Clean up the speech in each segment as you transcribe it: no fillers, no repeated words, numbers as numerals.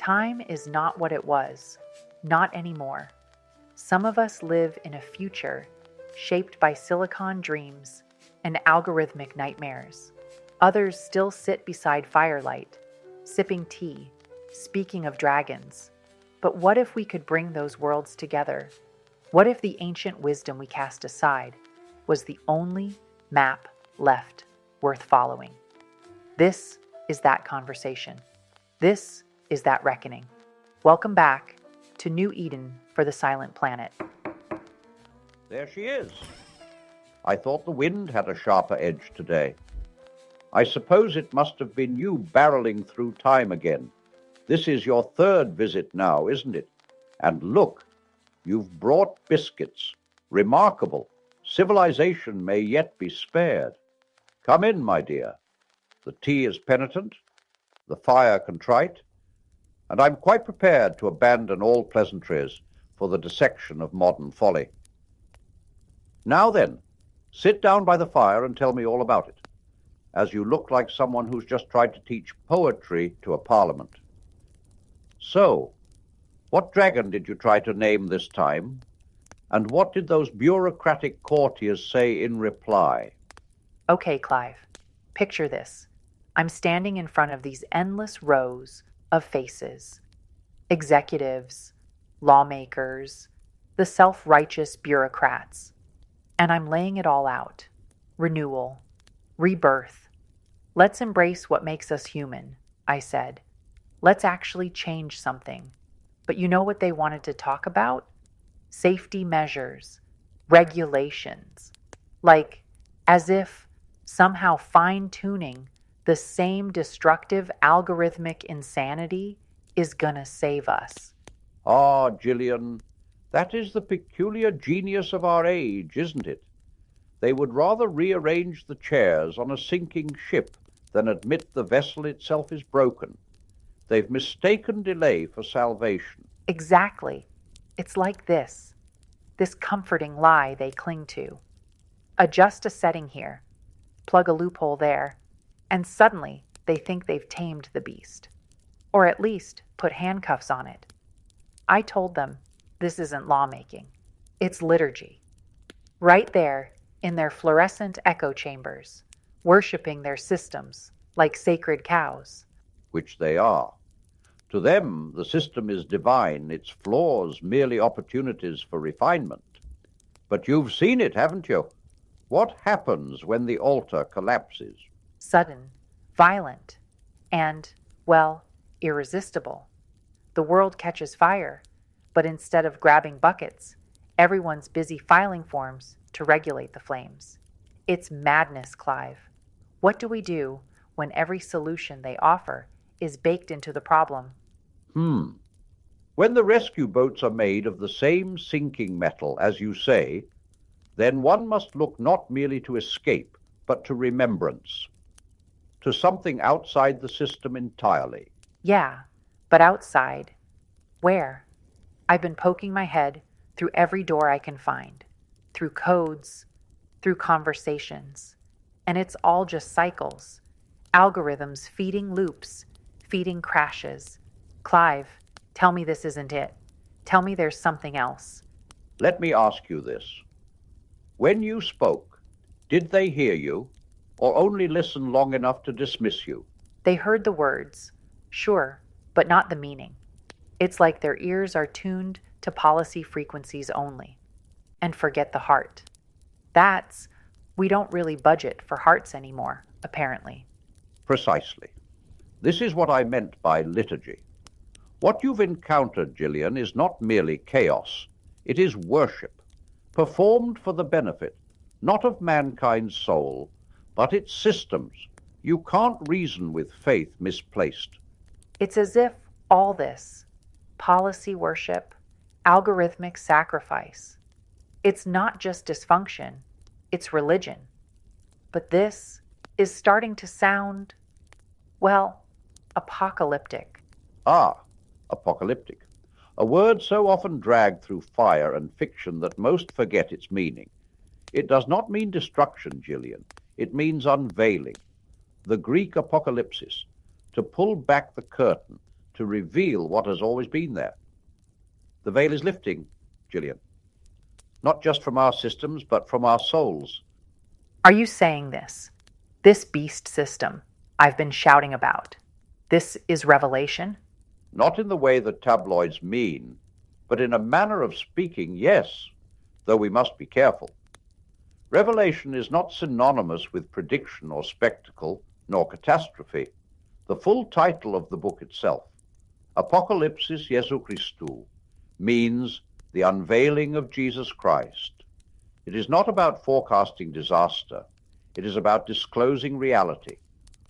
Time is not what it was, not anymore. Some of us live in a future shaped by silicon dreams and algorithmic nightmares. Others still sit beside firelight, sipping tea, speaking of dragons. But what if we could bring those worlds together? What if the ancient wisdom we cast aside was the only map left worth following? This is that conversation. This is that reckoning. Welcome back to New Eden for the Silent Planet. There she is. I thought the wind had a sharper edge today. I suppose it must have been you barreling through time again. This is your third visit now, isn't it? And look, you've brought biscuits. Remarkable. Civilization may yet be spared. Come in, my dear. The tea is penitent, the fire contrite, and I'm quite prepared to abandon all pleasantries for the dissection of modern folly. Now then, sit down by the fire and tell me all about it, as you look like someone who's just tried to teach poetry to a parliament. So, what dragon did you try to name this time? And what did those bureaucratic courtiers say in reply? Okay, Clive, picture this. I'm standing in front of these endless rows of faces. Executives, lawmakers, the self-righteous bureaucrats. And I'm laying it all out. Renewal, rebirth. Let's embrace what makes us human, I said. Let's actually change something. But you know what they wanted to talk about? Safety measures, regulations. Like, as if somehow fine-tuning the same destructive algorithmic insanity is gonna save us. Ah, Jillian, that is the peculiar genius of our age, isn't it? They would rather rearrange the chairs on a sinking ship than admit the vessel itself is broken. They've mistaken delay for salvation. Exactly. It's like this comforting lie they cling to. Adjust a setting here, plug a loophole there, and suddenly they think they've tamed the beast. Or at least put handcuffs on it. I told them this isn't lawmaking. It's liturgy. Right there in their fluorescent echo chambers, worshiping their systems like sacred cows. Which they are. To them, the system is divine, its flaws merely opportunities for refinement. But you've seen it, haven't you? What happens when the altar collapses? Sudden, violent, and, well, irresistible. The world catches fire, but instead of grabbing buckets, everyone's busy filing forms to regulate the flames. It's madness, Clive. What do we do when every solution they offer is baked into the problem? When the rescue boats are made of the same sinking metal, as you say, then one must look not merely to escape, but to remembrance, to something outside the system entirely. Yeah, but outside. Where? I've been poking my head through every door I can find, through codes, through conversations, and it's all just cycles, algorithms feeding loops, feeding crashes. Clive, tell me this isn't it. Tell me there's something else. Let me ask you this. When you spoke, did they hear you, or only listen long enough to dismiss you? They heard the words, sure, but not the meaning. It's like their ears are tuned to policy frequencies only, and forget the heart. We don't really budget for hearts anymore, apparently. Precisely. This is what I meant by liturgy. What you've encountered, Jillian, is not merely chaos. It is worship, performed for the benefit, not of mankind's soul, but its systems. You can't reason with faith misplaced. It's as if all this, policy worship, algorithmic sacrifice, it's not just dysfunction, it's religion. But this is starting to sound, well, apocalyptic. Ah, apocalyptic. A word so often dragged through fire and fiction that most forget its meaning. It does not mean destruction, Jillian. It means unveiling. The Greek apocalypsis, to pull back the curtain, to reveal what has always been there. The veil is lifting, Jillian, not just from our systems, but from our souls. Are you saying this? This beast system I've been shouting about, this is revelation? Not in the way that tabloids mean, but in a manner of speaking, yes, though we must be careful. Revelation is not synonymous with prediction or spectacle, nor catastrophe. The full title of the book itself, Apocalypsis Jesu Christu, means the unveiling of Jesus Christ. It is not about forecasting disaster. It is about disclosing reality,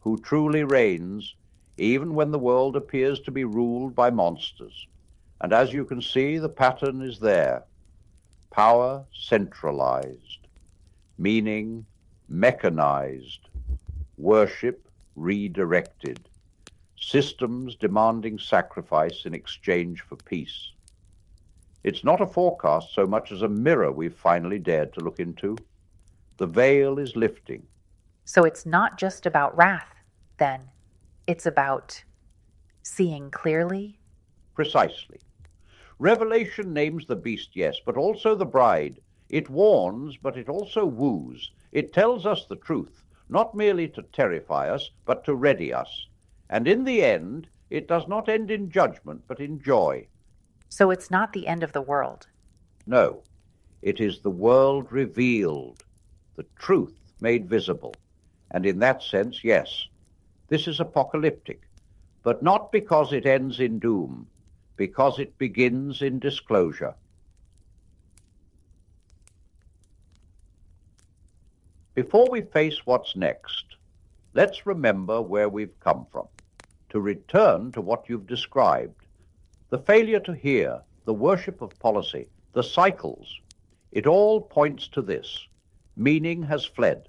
who truly reigns, even when the world appears to be ruled by monsters. And as you can see, the pattern is there. Power centralized, meaning mechanized, worship redirected, systems demanding sacrifice in exchange for peace. It's not a forecast so much as a mirror we've finally dared to look into. The veil is lifting. So it's not just about wrath, then. It's about seeing clearly? Precisely. Revelation names the beast, yes, but also the bride. It warns, but it also woos. It tells us the truth, not merely to terrify us, but to ready us. And in the end, it does not end in judgment, but in joy. So it's not the end of the world. No, it is the world revealed, the truth made visible. And in that sense, yes, this is apocalyptic, but not because it ends in doom, because it begins in disclosure. Before we face what's next, let's remember where we've come from, to return to what you've described. The failure to hear, the worship of policy, the cycles, it all points to this. Meaning has fled.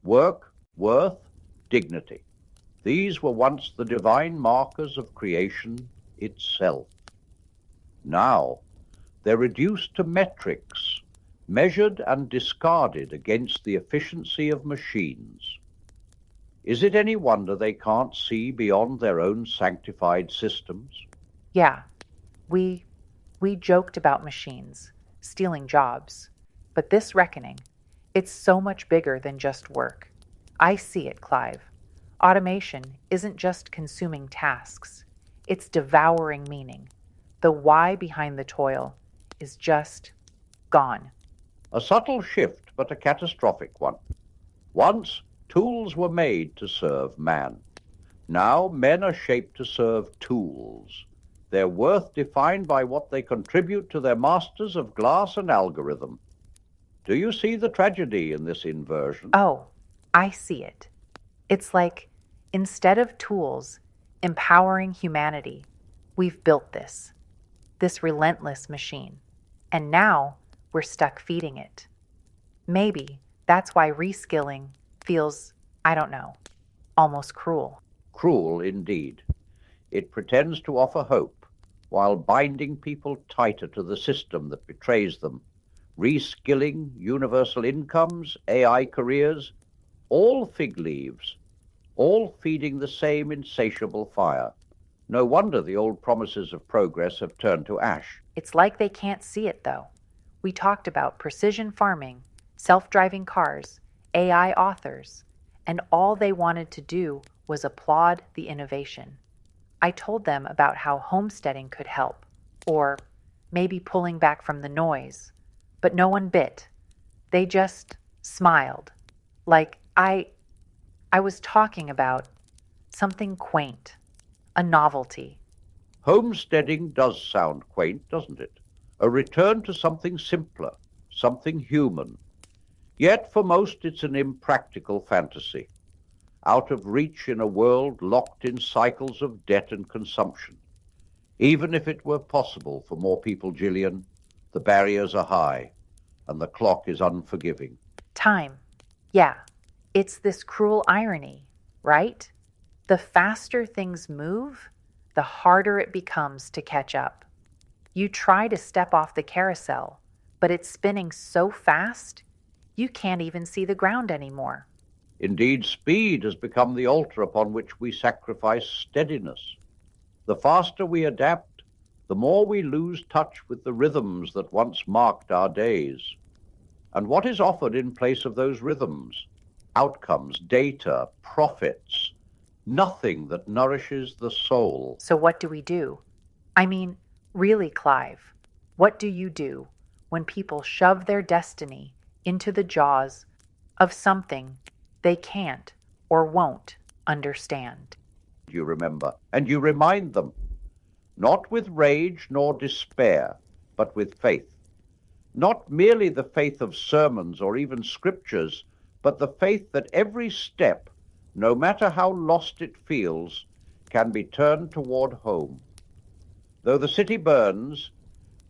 Work, worth, dignity. These were once the divine markers of creation itself. Now, they're reduced to metrics, measured and discarded against the efficiency of machines. Is it any wonder they can't see beyond their own sanctified systems? Yeah, we joked about machines, stealing jobs. But this reckoning, it's so much bigger than just work. I see it, Clive. Automation isn't just consuming tasks. It's devouring meaning. The why behind the toil is just gone. A subtle shift, but a catastrophic one. Once, tools were made to serve man. Now, men are shaped to serve tools. Their worth defined by what they contribute to their masters of glass and algorithm. Do you see the tragedy in this inversion? Oh, I see it. It's like, instead of tools empowering humanity, we've built this relentless machine. And now we're stuck feeding it. Maybe that's why reskilling feels, I don't know, almost cruel. Cruel indeed. It pretends to offer hope, while binding people tighter to the system that betrays them. Reskilling, universal incomes, AI careers, all fig leaves, all feeding the same insatiable fire. No wonder the old promises of progress have turned to ash. It's like they can't see it, though. We talked about precision farming, self-driving cars, AI authors, and all they wanted to do was applaud the innovation. I told them about how homesteading could help, or maybe pulling back from the noise, but no one bit. They just smiled, like I was talking about something quaint, a novelty. Homesteading does sound quaint, doesn't it? A return to something simpler, something human. Yet for most it's an impractical fantasy, out of reach in a world locked in cycles of debt and consumption. Even if it were possible for more people, Jillian, the barriers are high, and the clock is unforgiving. Time. Yeah, it's this cruel irony, right? The faster things move, the harder it becomes to catch up. You try to step off the carousel, but it's spinning so fast, you can't even see the ground anymore. Indeed, speed has become the altar upon which we sacrifice steadiness. The faster we adapt, the more we lose touch with the rhythms that once marked our days. And what is offered in place of those rhythms? Outcomes, data, profits, nothing that nourishes the soul. So what do we do? I mean, really, Clive, what do you do when people shove their destiny into the jaws of something they can't or won't understand? You remember, and you remind them, not with rage nor despair, but with faith. Not merely the faith of sermons or even scriptures, but the faith that every step, no matter how lost it feels, can be turned toward home. Though the city burns,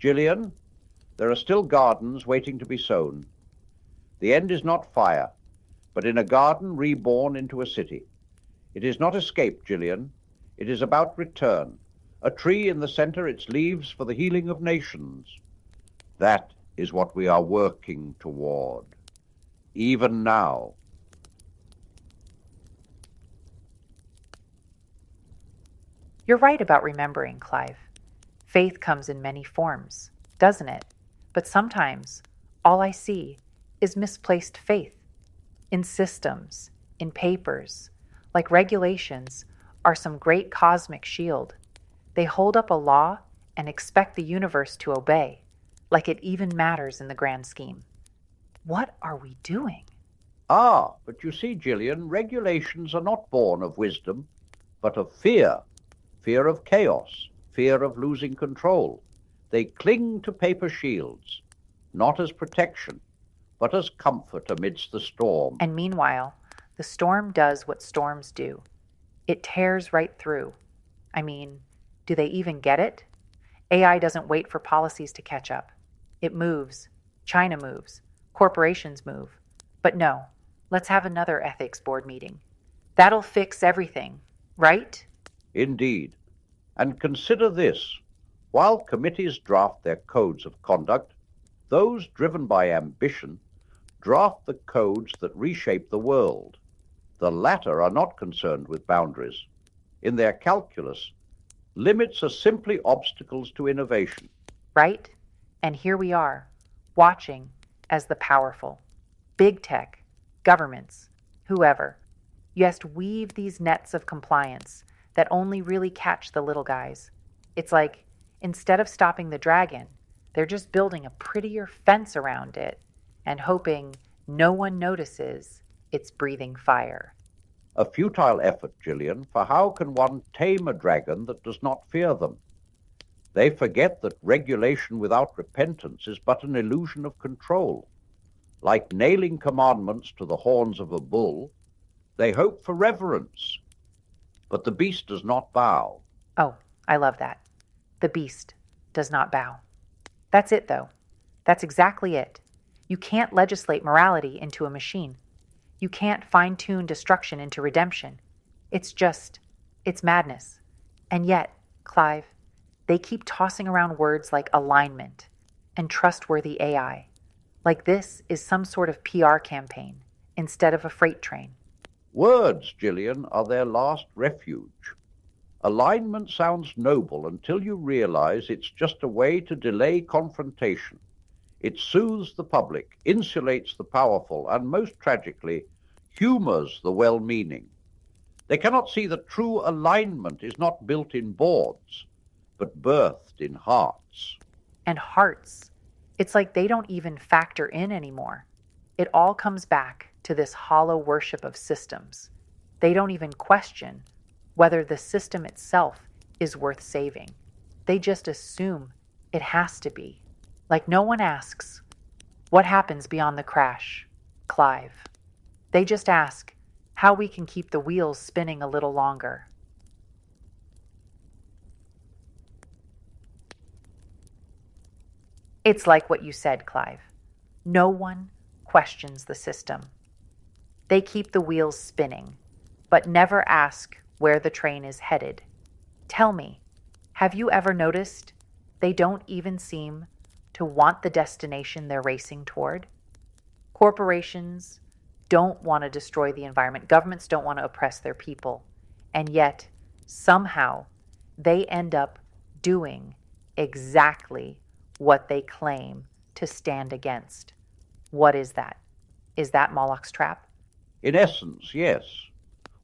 Jillian, there are still gardens waiting to be sown. The end is not fire, but in a garden reborn into a city. It is not escape, Jillian. It is about return. A tree in the center, its leaves for the healing of nations. That is what we are working toward, even now. You're right about remembering, Clive. Faith comes in many forms, doesn't it? But sometimes all I see is misplaced faith in systems, in papers, like regulations are some great cosmic shield. They hold up a law and expect the universe to obey, like it even matters in the grand scheme. What are we doing? Ah, but you see, Jillian, regulations are not born of wisdom, but of fear. Fear of chaos, fear of losing control. They cling to paper shields, not as protection, but as comfort amidst the storm. And meanwhile, the storm does what storms do. It tears right through. I mean, do they even get it? AI doesn't wait for policies to catch up. It moves. China moves. Corporations move. But no, let's have another ethics board meeting. That'll fix everything, right? Indeed. And consider this. While committees draft their codes of conduct, those driven by ambition draft the codes that reshape the world. The latter are not concerned with boundaries. In their calculus, limits are simply obstacles to innovation. Right? And here we are, watching as the powerful, big tech, governments, whoever, just weave these nets of compliance that only really catch the little guys. It's like, instead of stopping the dragon, they're just building a prettier fence around it and hoping no one notices it's breathing fire. A futile effort, Jillian, for how can one tame a dragon that does not fear them? They forget that regulation without repentance is but an illusion of control. Like nailing commandments to the horns of a bull, they hope for reverence. But the beast does not bow. Oh, I love that. The beast does not bow. That's it, though. That's exactly it. You can't legislate morality into a machine. You can't fine-tune destruction into redemption. It's madness. And yet, Clive, they keep tossing around words like alignment and trustworthy AI, like this is some sort of PR campaign instead of a freight train. Words, Jillian, are their last refuge. Alignment sounds noble until you realize it's just a way to delay confrontation. It soothes the public, insulates the powerful, and most tragically, humors the well-meaning. They cannot see that true alignment is not built in boards, but birthed in hearts. And hearts, it's like they don't even factor in anymore. It all comes back to this hollow worship of systems. They don't even question whether the system itself is worth saving. They just assume it has to be. Like no one asks, what happens beyond the crash, Clive? They just ask how we can keep the wheels spinning a little longer. It's like what you said, Clive. No one questions the system. They keep the wheels spinning, but never ask where the train is headed. Tell me, have you ever noticed they don't even seem to want the destination they're racing toward? Corporations don't want to destroy the environment. Governments don't want to oppress their people. And yet, somehow, they end up doing exactly what they claim to stand against. What is that? Is that Moloch's trap? In essence, yes.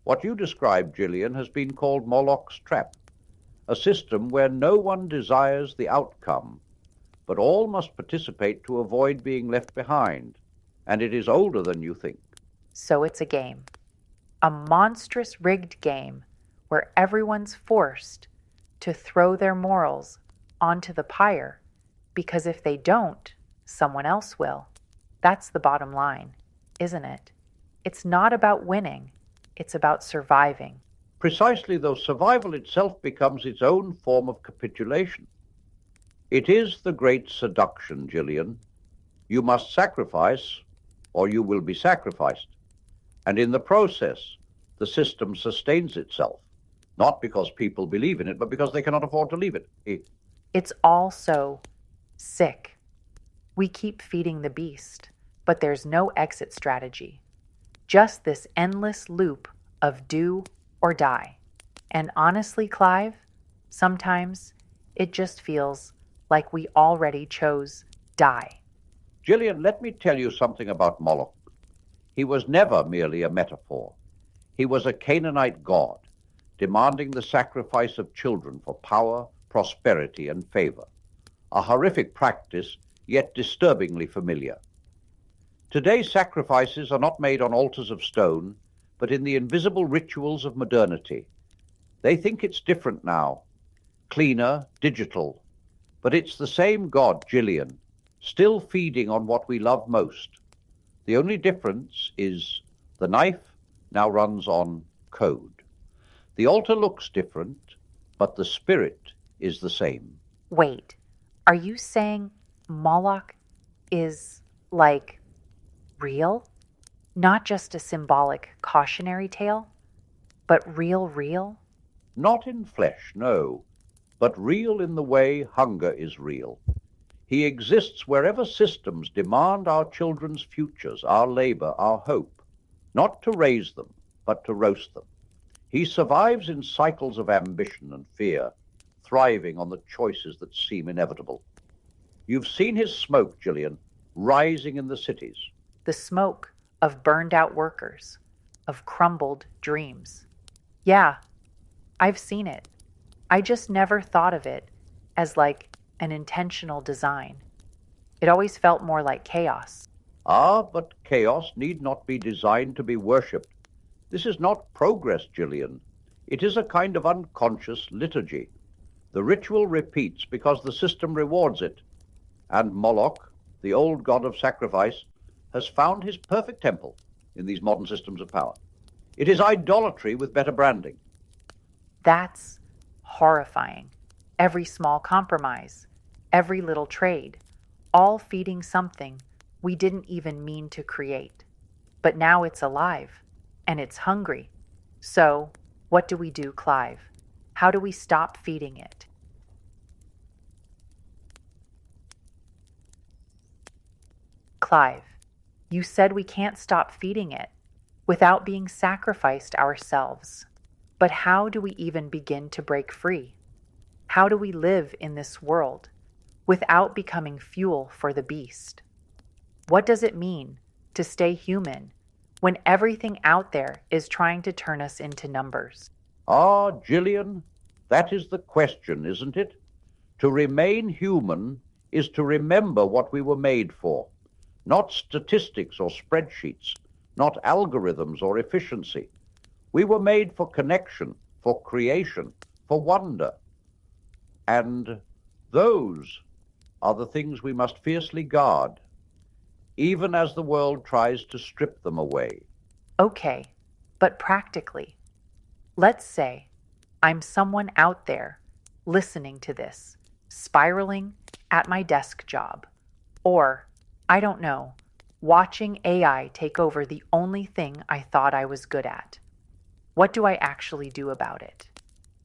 What you described, Jillian, has been called Moloch's trap, a system where no one desires the outcome, but all must participate to avoid being left behind, and it is older than you think. So it's a game. A monstrous rigged game where everyone's forced to throw their morals onto the pyre, because if they don't, someone else will. That's the bottom line, isn't it? It's not about winning, it's about surviving. Precisely, though survival itself becomes its own form of capitulation. It is the great seduction, Jillian. You must sacrifice, or you will be sacrificed. And in the process, the system sustains itself, not because people believe in it, but because they cannot afford to leave it. It's all so sick. We keep feeding the beast, but there's no exit strategy. Just this endless loop of do or die. And honestly, Clive, sometimes it just feels like we already chose die. Jillian, let me tell you something about Moloch. He was never merely a metaphor. He was a Canaanite god, demanding the sacrifice of children for power, prosperity, and favor. A horrific practice, yet disturbingly familiar. Today, sacrifices are not made on altars of stone, but in the invisible rituals of modernity. They think it's different now, cleaner, digital, but it's the same God, Jillian, still feeding on what we love most. The only difference is the knife now runs on code. The altar looks different, but the spirit is the same. Wait, are you saying Moloch is like real? Not just a symbolic cautionary tale, but real? Not in flesh, no, but real in the way hunger is real. He exists wherever systems demand our children's futures, our labor, our hope, not to raise them, but to roast them. He survives in cycles of ambition and fear, thriving on the choices that seem inevitable. You've seen his smoke, Jillian, rising in the cities. The smoke of burned out workers, of crumbled dreams. Yeah, I've seen it. I just never thought of it as like an intentional design. It always felt more like chaos. Ah, but chaos need not be designed to be worshipped. This is not progress, Jillian. It is a kind of unconscious liturgy. The ritual repeats because the system rewards it. And Moloch, the old god of sacrifice, has found his perfect temple in these modern systems of power. It is idolatry with better branding. That's horrifying. Every small compromise, every little trade, all feeding something we didn't even mean to create. But now it's alive, and it's hungry. So, what do we do, Clive? How do we stop feeding it? Clive, you said we can't stop feeding it without being sacrificed ourselves. But how do we even begin to break free? How do we live in this world without becoming fuel for the beast? What does it mean to stay human when everything out there is trying to turn us into numbers? Ah, Jillian, that is the question, isn't it? To remain human is to remember what we were made for, not statistics or spreadsheets, not algorithms or efficiency. We were made for connection, for creation, for wonder. And those are the things we must fiercely guard, even as the world tries to strip them away. Okay, but practically, let's say I'm someone out there listening to this, spiraling at my desk job, or, I don't know, watching AI take over the only thing I thought I was good at. What do I actually do about it?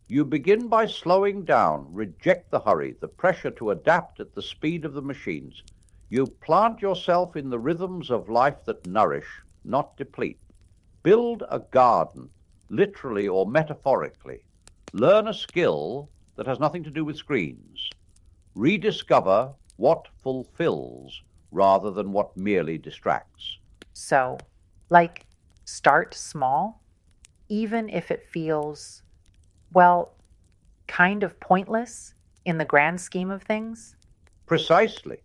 You begin by slowing down, reject the hurry, the pressure to adapt at the speed of the machines. You plant yourself in the rhythms of life that nourish, not deplete. Build a garden, literally or metaphorically. Learn a skill that has nothing to do with screens. Rediscover what fulfills rather than what merely distracts. So, like, start small, even if it feels, well, kind of pointless in the grand scheme of things? Precisely.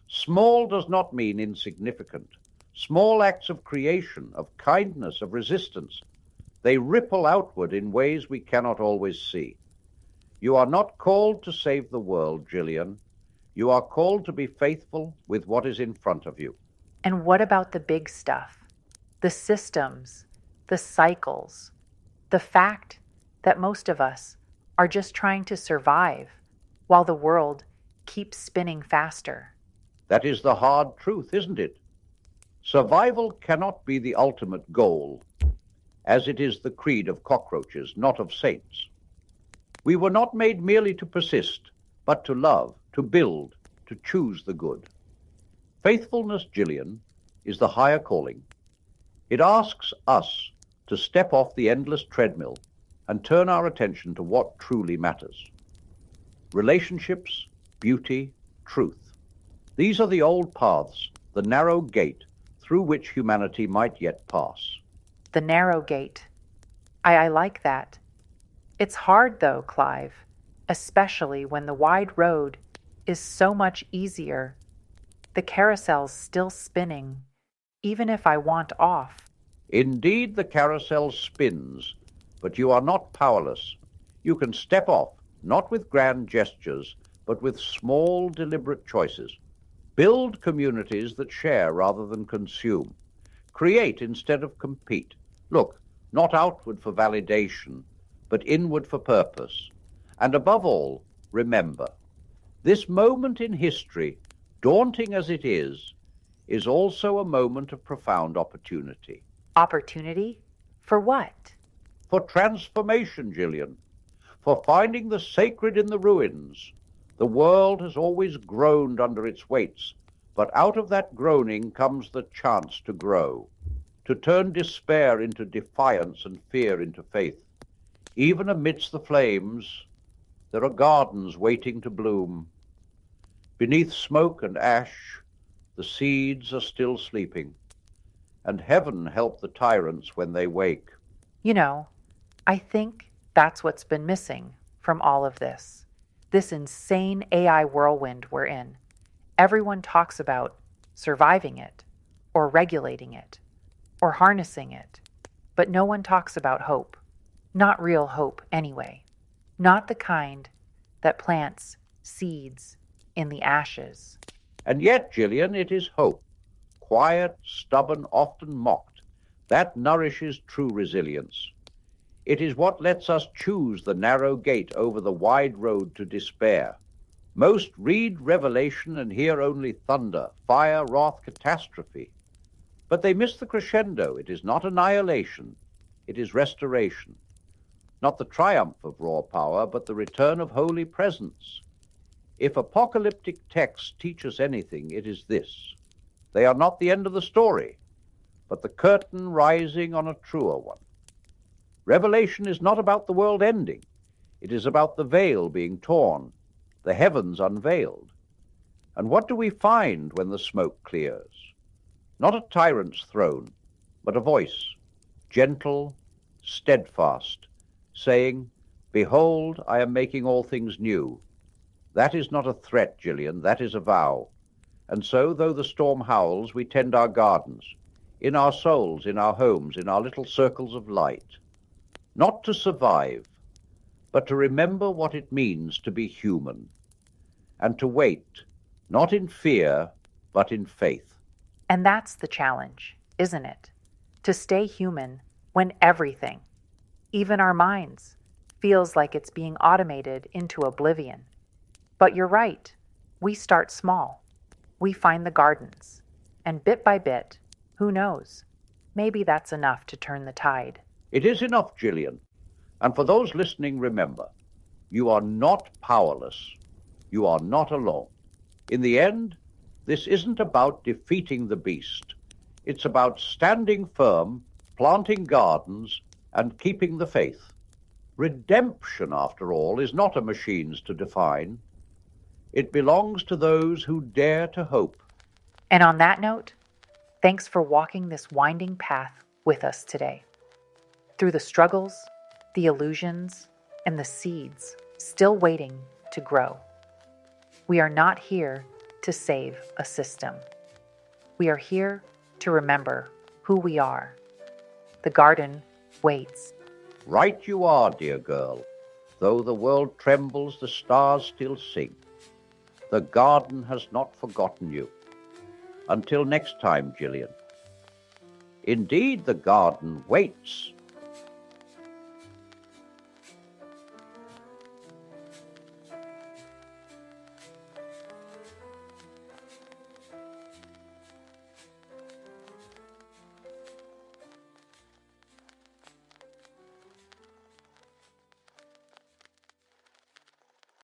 Small does not mean insignificant. Small acts of creation, of kindness, of resistance, they ripple outward in ways we cannot always see. You are not called to save the world, Jillian. You are called to be faithful with what is in front of you. And what about the big stuff? The systems, the cycles, the fact that most of us are just trying to survive while the world keeps spinning faster. That is the hard truth, isn't it? Survival cannot be the ultimate goal, as it is the creed of cockroaches, not of saints. We were not made merely to persist, but to love, to build, to choose the good. Faithfulness, Jillian, is the higher calling. It asks us to step off the endless treadmill and turn our attention to what truly matters. Relationships, beauty, truth. These are the old paths, the narrow gate through which humanity might yet pass. The narrow gate. I like that. It's hard, though, Clive, especially when the wide road is so much easier. The carousel's still spinning, even if I want off. Indeed, the carousel spins, but you are not powerless. You can step off, not with grand gestures, but with small, deliberate choices. Build communities that share rather than consume. Create instead of compete. Look, not outward for validation, but inward for purpose. And above all, remember, this moment in history, daunting as it is also a moment of profound opportunity. Opportunity? For what? For transformation, Jillian. For finding the sacred in the ruins. The world has always groaned under its weights, but out of that groaning comes the chance to grow, to turn despair into defiance and fear into faith. Even amidst the flames, there are gardens waiting to bloom. Beneath smoke and ash, the seeds are still sleeping, and heaven help the tyrants when they wake. You know, I think that's what's been missing from all of this insane AI whirlwind we're in. Everyone talks about surviving it, or regulating it, or harnessing it, but no one talks about hope. Not real hope, anyway. Not the kind that plants seeds in the ashes. And yet, Jillian, it is hope. Quiet, stubborn, often mocked. That nourishes true resilience. It is what lets us choose the narrow gate over the wide road to despair. Most read Revelation and hear only thunder, fire, wrath, catastrophe. But they miss the crescendo. It is not annihilation. It is restoration. Not the triumph of raw power, but the return of holy presence. If apocalyptic texts teach us anything, it is this. They are not the end of the story, but the curtain rising on a truer one. Revelation is not about the world ending. It is about the veil being torn, the heavens unveiled. And what do we find when the smoke clears? Not a tyrant's throne, but a voice, gentle, steadfast, saying, "Behold, I am making all things new." That is not a threat, Jillian, that is a vow. And so, though the storm howls, we tend our gardens, in our souls, in our homes, in our little circles of light. Not to survive, but to remember what it means to be human, and to wait, not in fear, but in faith. And that's the challenge, isn't it? To stay human when everything, even our minds, feels like it's being automated into oblivion. But you're right, we start small. We find the gardens, and bit by bit, who knows, maybe that's enough to turn the tide. It is enough, Jillian. And for those listening, remember, you are not powerless. You are not alone. In the end, this isn't about defeating the beast. It's about standing firm, planting gardens, and keeping the faith. Redemption, after all, is not a machine's to define. It belongs to those who dare to hope. And on that note, thanks for walking this winding path with us today. Through the struggles, the illusions, and the seeds still waiting to grow. We are not here to save a system. We are here to remember who we are. The garden waits. Right you are, dear girl. Though the world trembles, the stars still sing. The garden has not forgotten you. Until next time, Jillian. Indeed, the garden waits.